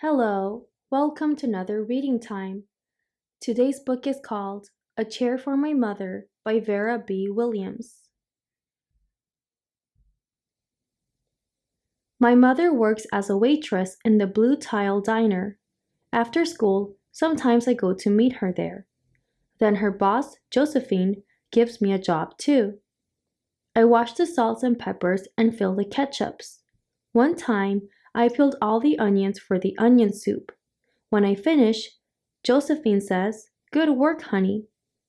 Hello, welcome to another reading time. Today's book is called A Chair for My Mother by Vera B. Williams. My mother works as a waitress in the Blue Tile Diner. After school, sometimes I go to meet her there. Then her boss, Josephine, gives me a job too. I wash the salts and peppers and fill the ketchups. One time, I peeled all the onions for the onion soup. When I finish, Josephine says, "Good work, honey,"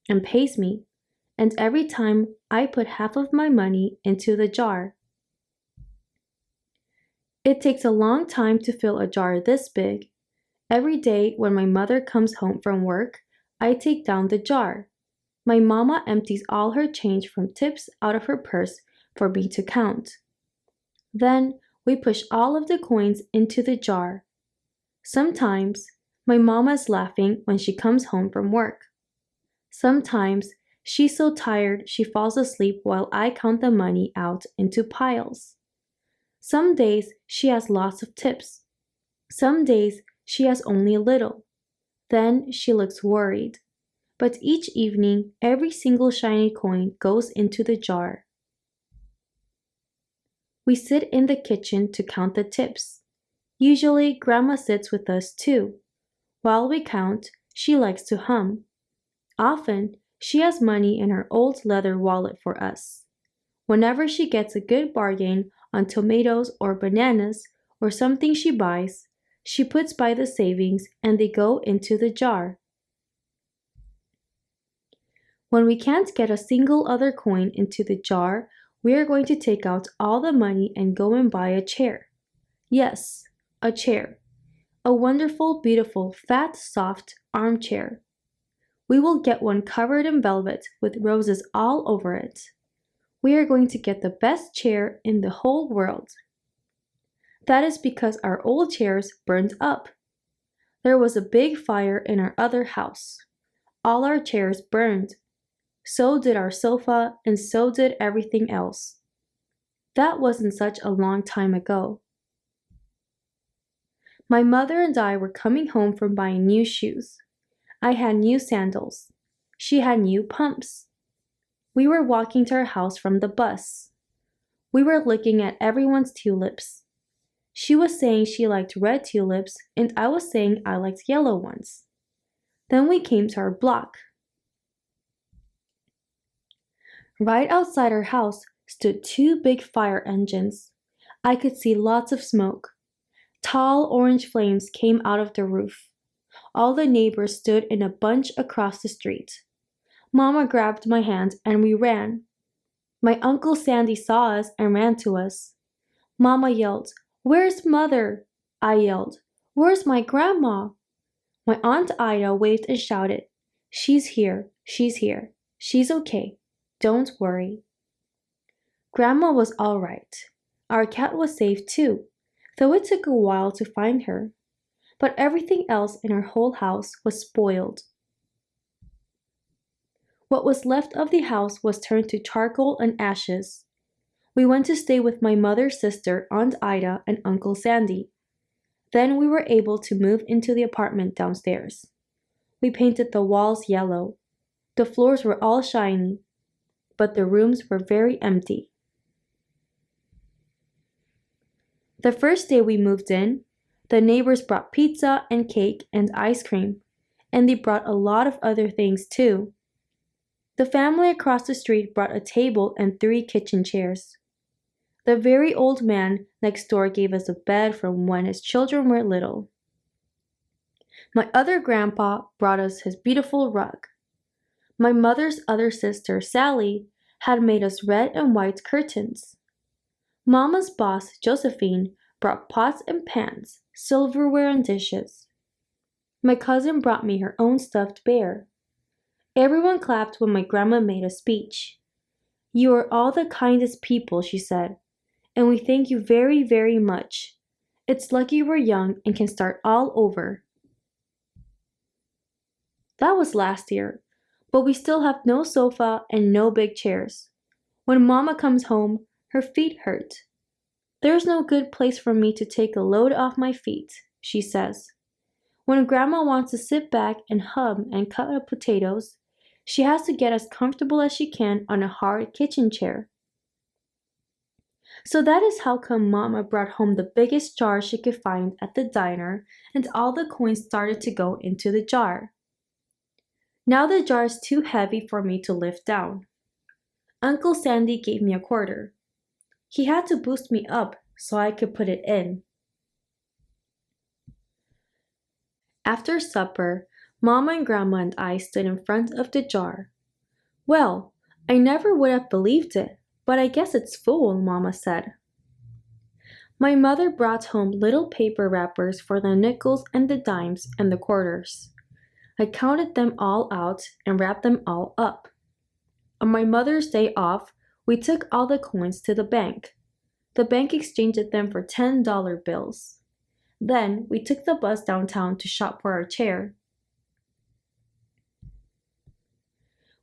and pays me. And every time I put half of my money into the jar. It takes a long time to fill a jar this big. Every day when my mother comes home from work, I take down the jar. My mama empties all her change from tips out of her purse for me to count. Then we push all of the coins into the jar. Sometimes my mama is laughing when she comes home from work. Sometimes she's so tired she falls asleep while I count the money out into piles. Some days she has lots of tips. Some days she has only a little. Then she looks worried. But each evening, every single shiny coin goes into the jar. We sit in the kitchen to count the tips. Usually, Grandma sits with us too. While we count, she likes to hum. Often, she has money in her old leather wallet for us. Whenever she gets a good bargain on tomatoes or bananas or something she buys, she puts by the savings and they go into the jar. When we can't get a single other coin into the jar, we are going to take out all the money and go and buy a chair. Yes, a chair. A wonderful, beautiful, fat, soft armchair. We will get one covered in velvet with roses all over it. We are going to get the best chair in the whole world. That is because our old chairs burned up. There was a big fire in our other house. All our chairs burned. So did our sofa, and so did everything else. That wasn't such a long time ago. My mother and I were coming home from buying new shoes. I had new sandals. She had new pumps. We were walking to our house from the bus. We were looking at everyone's tulips. She was saying she liked red tulips, and I was saying I liked yellow ones. Then we came to our block. Right outside our house stood two big fire engines. I could see lots of smoke. Tall orange flames came out of the roof. All the neighbors stood in a bunch across the street. Mama grabbed my hand and we ran. My Uncle Sandy saw us and ran to us. Mama yelled, "Where's Mother?" I yelled, "Where's my grandma?" My Aunt Ida waved and shouted, "She's here, she's here. She's okay. Don't worry." Grandma was all right. Our cat was safe too, though it took a while to find her. But everything else in our whole house was spoiled. What was left of the house was turned to charcoal and ashes. We went to stay with my mother's sister, Aunt Ida, and Uncle Sandy. Then we were able to move into the apartment downstairs. We painted the walls yellow. The floors were all shiny, but the rooms were very empty. The first day we moved in, the neighbors brought pizza and cake and ice cream, and they brought a lot of other things too. The family across the street brought a table and 3 kitchen chairs. The very old man next door gave us a bed from when his children were little. My other grandpa brought us his beautiful rug. My mother's other sister, Sally, had made us red and white curtains. Mama's boss, Josephine, brought pots and pans, silverware and dishes. My cousin brought me her own stuffed bear. Everyone clapped when my grandma made a speech. "You are all the kindest people," she said, "and we thank you very, very much. It's lucky we're young and can start all over." That was last year, but we still have no sofa and no big chairs. When Mama comes home, her feet hurt. There's no good place for me to take a load off my feet. she says. When Grandma wants to sit back and hum and cut up potatoes, she has to get as comfortable as she can on a hard kitchen chair. So that is how come Mama brought home the biggest jar she could find at the diner, and all the coins started to go into the jar. Now the jar is too heavy for me to lift down. Uncle Sandy gave me a quarter. He had to boost me up so I could put it in. After supper, Mama and Grandma and I stood in front of the jar. Well, I never would have believed it, but I guess it's full, Mama said. My mother brought home little paper wrappers for the nickels and the dimes and the quarters. I counted them all out and wrapped them all up. On my Mother's Day off, we took all the coins to the bank. The bank exchanged them for $10 bills. Then we took the bus downtown to shop for our chair.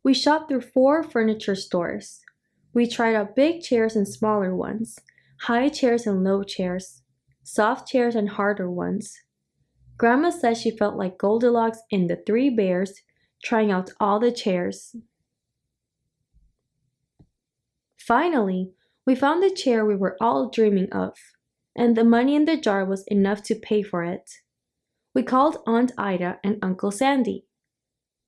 We shopped through 4 furniture stores. We tried out big chairs and smaller ones, high chairs and low chairs, soft chairs and harder ones. Grandma said she felt like Goldilocks in the 3 Bears, trying out all the chairs. Finally, we found the chair we were all dreaming of, and the money in the jar was enough to pay for it. We called Aunt Ida and Uncle Sandy.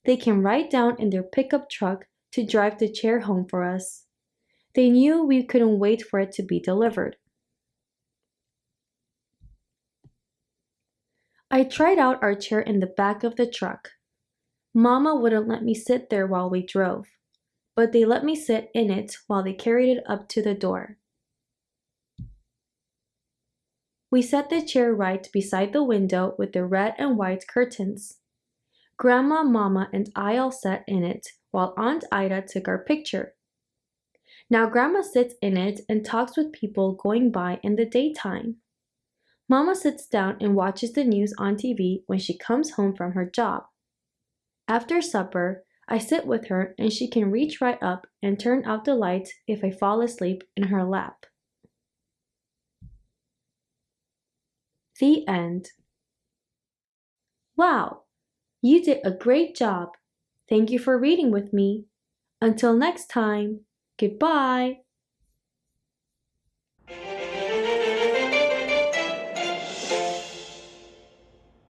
They came right down in their pickup truck to drive the chair home for us. They knew we couldn't wait for it to be delivered. I tried out our chair in the back of the truck. Mama wouldn't let me sit there while we drove, but they let me sit in it while they carried it up to the door. We set the chair right beside the window with the red and white curtains. Grandma, Mama, and I all sat in it while Aunt Ida took our picture. Now Grandma sits in it and talks with people going by in the daytime. Mama sits down and watches the news on TV when she comes home from her job. After supper, I sit with her and she can reach right up and turn out the light if I fall asleep in her lap. The end. Wow, you did a great job. Thank you for reading with me. Until next time, goodbye.